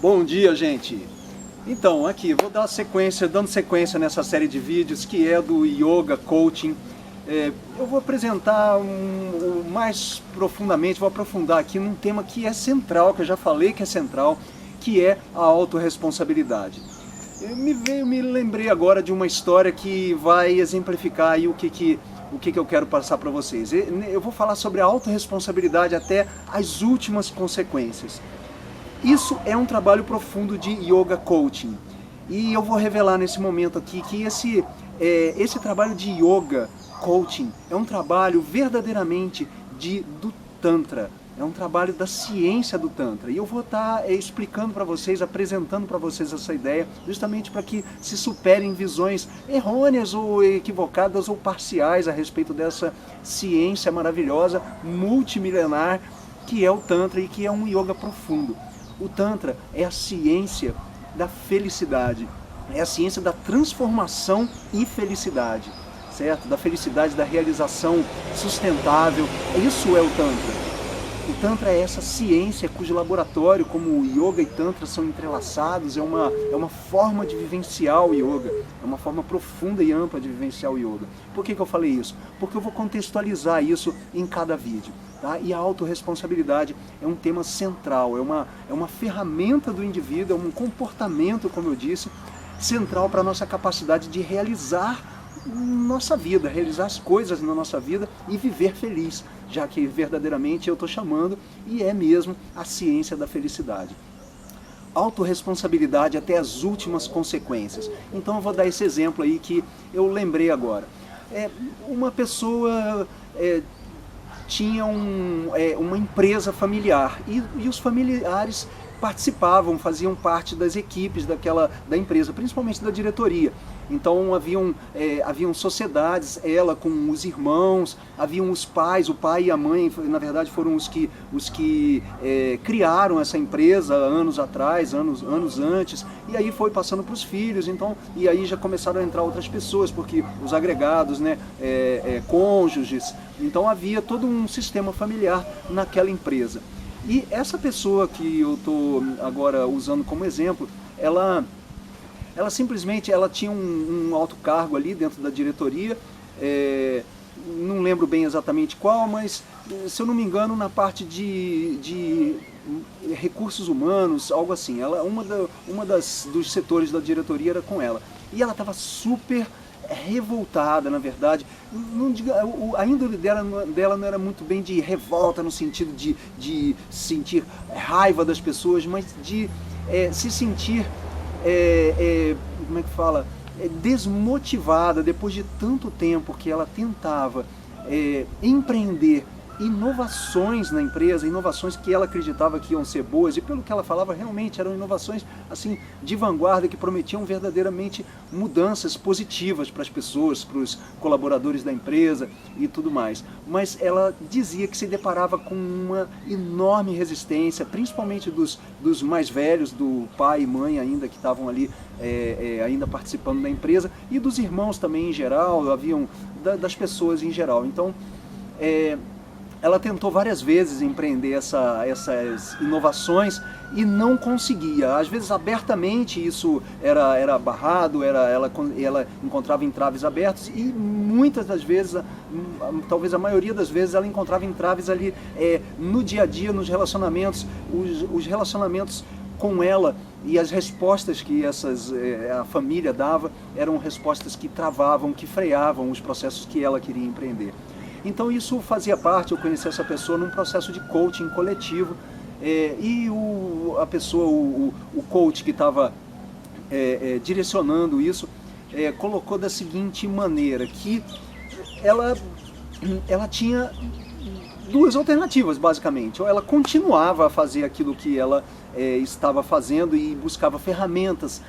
Bom dia, gente! Então, aqui, vou dar dando sequência nessa série de vídeos que é do Yoga Coaching. Eu vou apresentar mais profundamente, vou aprofundar aqui num tema que é central, que eu já falei que é central, que é a autorresponsabilidade. Me lembrei agora de uma história que vai exemplificar aí o que eu quero passar para vocês. Eu vou falar sobre a autorresponsabilidade até as últimas consequências. Isso é um trabalho profundo de Yoga Coaching. E eu vou revelar nesse momento aqui que esse trabalho de Yoga Coaching é um trabalho verdadeiramente do Tantra. É um trabalho da ciência do Tantra. E eu vou estar explicando para vocês, apresentando para vocês essa ideia, justamente para que se superem visões errôneas ou equivocadas ou parciais a respeito dessa ciência maravilhosa, multimilenar, que é o Tantra e que é um yoga profundo. O Tantra é a ciência da felicidade, é a ciência da transformação e felicidade, certo? Da felicidade, da realização sustentável. Isso é o Tantra. O Tantra é essa ciência cujo laboratório, como o Yoga e Tantra, são entrelaçados, é uma forma de vivenciar o Yoga, é uma forma profunda e ampla de vivenciar o Yoga. Por que eu falei isso? Porque eu vou contextualizar isso em cada vídeo. Tá? E a autorresponsabilidade é um tema central, é uma ferramenta do indivíduo, é um comportamento, como eu disse, central para a nossa capacidade de realizar nossa vida, realizar as coisas na nossa vida e viver feliz, já que verdadeiramente eu estou chamando e é mesmo a ciência da felicidade. Autorresponsabilidade até as últimas consequências. Então eu vou dar esse exemplo aí que eu lembrei agora. Uma pessoa tinha uma empresa familiar e os familiares participavam, faziam parte das equipes da empresa, principalmente da diretoria. Então haviam sociedades, ela com os irmãos, haviam os pais, o pai e a mãe, na verdade foram os que criaram essa empresa anos atrás, anos antes, e aí foi passando para os filhos, então, e aí já começaram a entrar outras pessoas, porque os agregados, né, cônjuges, então havia todo um sistema familiar naquela empresa. E essa pessoa que eu estou agora usando como exemplo, ela simplesmente tinha um alto cargo ali dentro da diretoria, não lembro bem exatamente qual, mas se eu não me engano na parte de recursos humanos, algo assim. Uma dos setores da diretoria era com ela. E ela estava super revoltada, na verdade. A índole dela não era muito bem de revolta no sentido de sentir raiva das pessoas, mas de se sentir como é que fala? Desmotivada depois de tanto tempo que ela tentava empreender inovações na empresa, inovações que ela acreditava que iam ser boas, e pelo que ela falava, realmente eram inovações assim de vanguarda que prometiam verdadeiramente mudanças positivas para as pessoas, para os colaboradores da empresa e tudo mais. Mas ela dizia que se deparava com uma enorme resistência, principalmente dos mais velhos, do pai e mãe ainda que estavam ali ainda participando da empresa, e dos irmãos também em geral, das pessoas em geral. Então, ela tentou várias vezes empreender essas inovações e não conseguia. Às vezes abertamente isso era barrado, ela encontrava entraves abertos, e muitas das vezes, talvez a maioria das vezes, ela encontrava entraves ali no dia a dia, nos relacionamentos, os relacionamentos com ela, e as respostas que a família dava eram respostas que travavam, que freavam os processos que ela queria empreender. Então isso fazia parte, eu conheci essa pessoa num processo de coaching coletivo, e o coach que estava direcionando isso, colocou da seguinte maneira, que ela tinha duas alternativas, basicamente. Ou ela continuava a fazer aquilo que ela estava fazendo e buscava ferramentas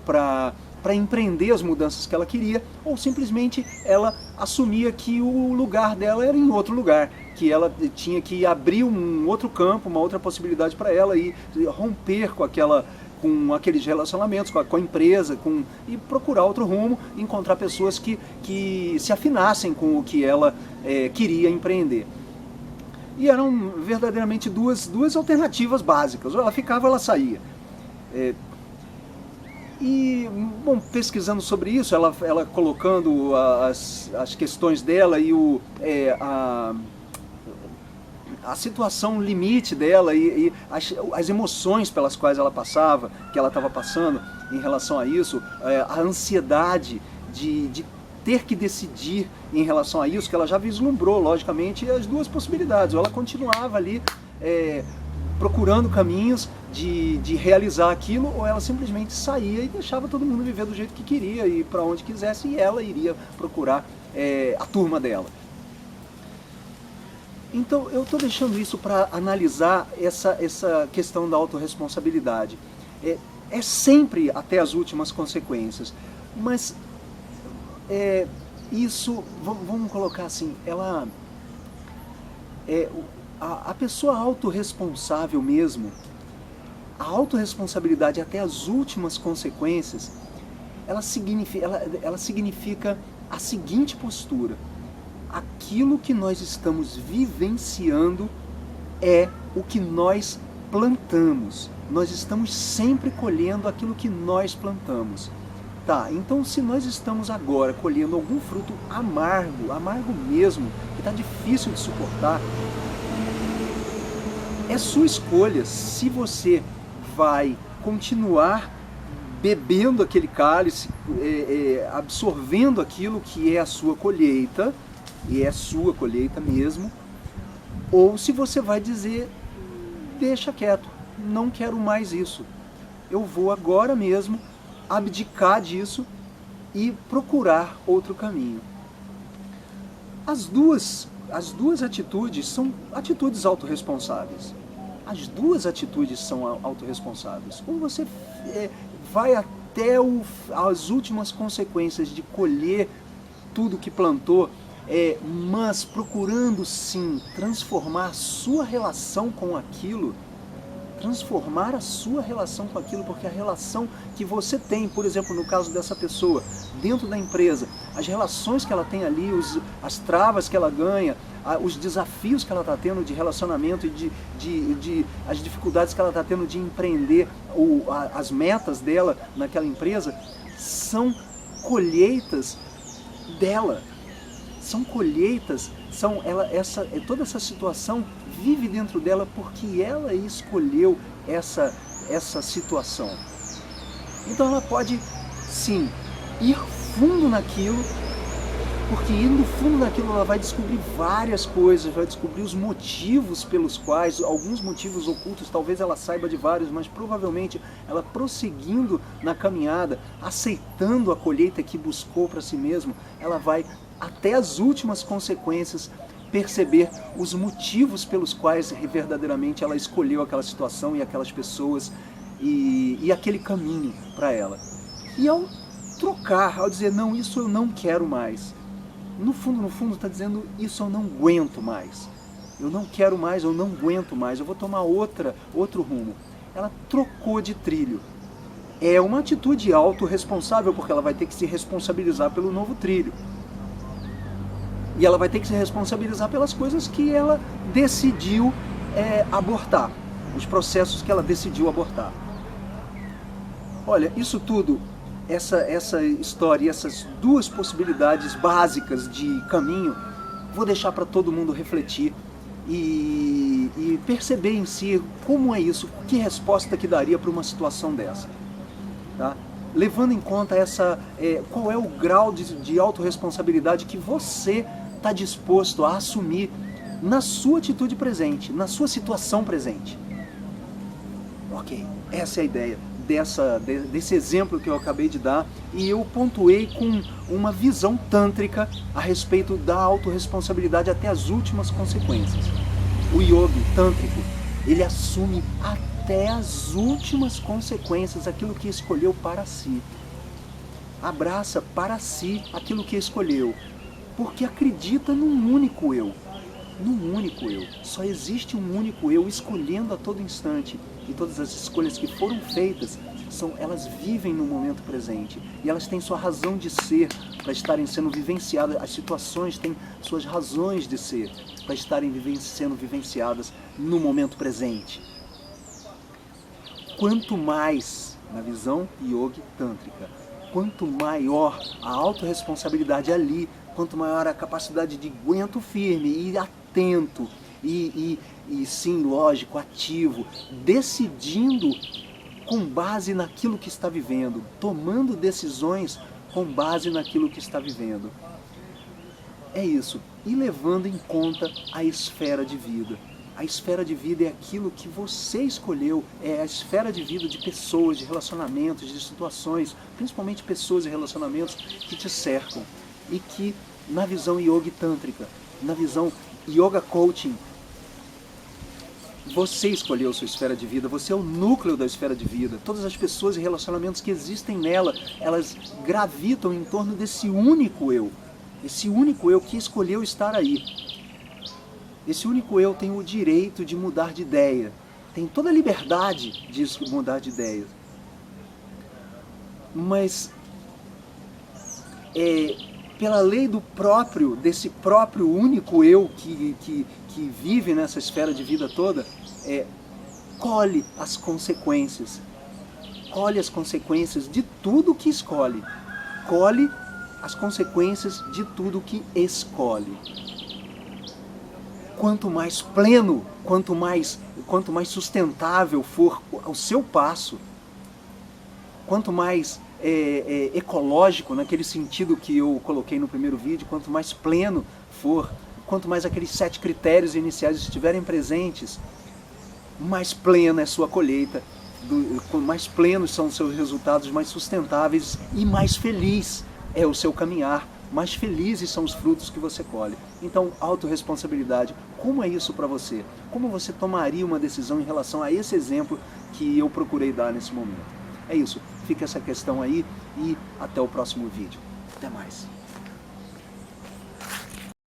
para empreender as mudanças que ela queria, ou simplesmente ela assumia que o lugar dela era em outro lugar, que ela tinha que abrir um outro campo, uma outra possibilidade para ela e romper com aqueles relacionamentos, com a empresa, e procurar outro rumo, encontrar pessoas que se afinassem com o que ela queria empreender. E eram verdadeiramente duas alternativas básicas, ou ela ficava ou ela saía. E, bom, pesquisando sobre isso, ela colocando as questões dela e a situação limite dela e as emoções pelas quais ela passava, que ela estava passando em relação a isso, a ansiedade de ter que decidir em relação a isso, que ela já vislumbrou, logicamente, as duas possibilidades. Ou ela continuava ali procurando caminhos de realizar aquilo, ou ela simplesmente saía e deixava todo mundo viver do jeito que queria e para onde quisesse, e ela iria procurar a turma dela. Então eu estou deixando isso para analisar essa questão da autorresponsabilidade. É sempre até as últimas consequências, mas isso, vamos colocar assim, a pessoa autorresponsável mesmo, a autorresponsabilidade até as últimas consequências, ela significa a seguinte postura: aquilo que nós estamos vivenciando é o que nós plantamos. Nós estamos sempre colhendo aquilo que nós plantamos. Tá, então se nós estamos agora colhendo algum fruto amargo mesmo, que está difícil de suportar, é sua escolha se você vai continuar bebendo aquele cálice, absorvendo aquilo que é a sua colheita, e é sua colheita mesmo, ou se você vai dizer, deixa quieto, não quero mais isso, eu vou agora mesmo abdicar disso e procurar outro caminho. As duas atitudes são atitudes autorresponsáveis. As duas atitudes são autorresponsáveis. Ou você vai até as últimas consequências de colher tudo que plantou, mas procurando sim transformar a sua relação com aquilo, porque a relação que você tem, por exemplo, no caso dessa pessoa, dentro da empresa, as relações que ela tem ali, as travas que ela ganha, os desafios que ela está tendo de relacionamento e as dificuldades que ela está tendo de empreender, as metas dela naquela empresa, são colheitas dela. São colheitas, toda essa situação vive dentro dela porque ela escolheu essa situação. Então ela pode, sim, ir fundo naquilo, porque indo fundo naquilo ela vai descobrir várias coisas, vai descobrir os motivos pelos quais, alguns motivos ocultos, talvez ela saiba de vários, mas provavelmente ela prosseguindo na caminhada, aceitando a colheita que buscou para si mesma, ela vai até as últimas consequências perceber os motivos pelos quais verdadeiramente ela escolheu aquela situação e aquelas pessoas e aquele caminho para ela. E ao trocar, ao dizer, não, isso eu não quero mais, no fundo está dizendo, isso eu não aguento mais, eu não quero mais, eu não aguento mais, eu vou tomar outro rumo. Ela trocou de trilho. É uma atitude autorresponsável, porque ela vai ter que se responsabilizar pelo novo trilho. E ela vai ter que se responsabilizar pelas coisas que ela decidiu abortar, os processos que ela decidiu abortar. Olha, isso tudo, essa história, essas duas possibilidades básicas de caminho, vou deixar para todo mundo refletir e perceber em si como é isso, que resposta que daria para uma situação dessa. Tá? Levando em conta qual é o grau de autorresponsabilidade que você está disposto a assumir na sua atitude presente, na sua situação presente. Ok, essa é a ideia desse exemplo que eu acabei de dar, e eu pontuei com uma visão tântrica a respeito da autorresponsabilidade até as últimas consequências. O yogi tântrico, ele assume até as últimas consequências aquilo que escolheu para si. Abraça para si aquilo que escolheu, porque acredita num único eu. Num único eu. Só existe um único eu escolhendo a todo instante. E todas as escolhas que foram feitas, elas vivem no momento presente. E elas têm sua razão de ser para estarem sendo vivenciadas. As situações têm suas razões de ser para estarem sendo vivenciadas no momento presente. quanto mais, na visão yoga tântrica, quanto maior a autorresponsabilidade ali, quanto maior a capacidade de aguento firme e atento, e sim, lógico, ativo, decidindo com base naquilo que está vivendo, tomando decisões com base naquilo que está vivendo. É isso, e levando em conta a esfera de vida. A esfera de vida é aquilo que você escolheu, é a esfera de vida de pessoas, de relacionamentos, de situações, principalmente pessoas e relacionamentos que te cercam. E que, na visão yoga tântrica, na visão yoga coaching, você escolheu sua esfera de vida, você é o núcleo da esfera de vida. Todas as pessoas e relacionamentos que existem nela, elas gravitam em torno desse único eu. Esse único eu que escolheu estar aí. Esse único eu tem o direito de mudar de ideia. Tem toda a liberdade de mudar de ideia. Mas, pela lei desse próprio único eu que vive nessa esfera de vida toda, colhe as consequências. Colhe as consequências de tudo que escolhe. Colhe as consequências de tudo que escolhe. Quanto mais pleno, quanto mais sustentável for o seu passo, quanto mais ecológico, naquele sentido que eu coloquei no primeiro vídeo, quanto mais pleno for, quanto mais aqueles 7 critérios iniciais estiverem presentes, mais plena é sua colheita, mais plenos são os seus resultados, mais sustentáveis e mais feliz é o seu caminhar, mais felizes são os frutos que você colhe. Então, autorresponsabilidade, como é isso para você? Como você tomaria uma decisão em relação a esse exemplo que eu procurei dar nesse momento? É isso, fica essa questão aí e até o próximo vídeo. Até mais.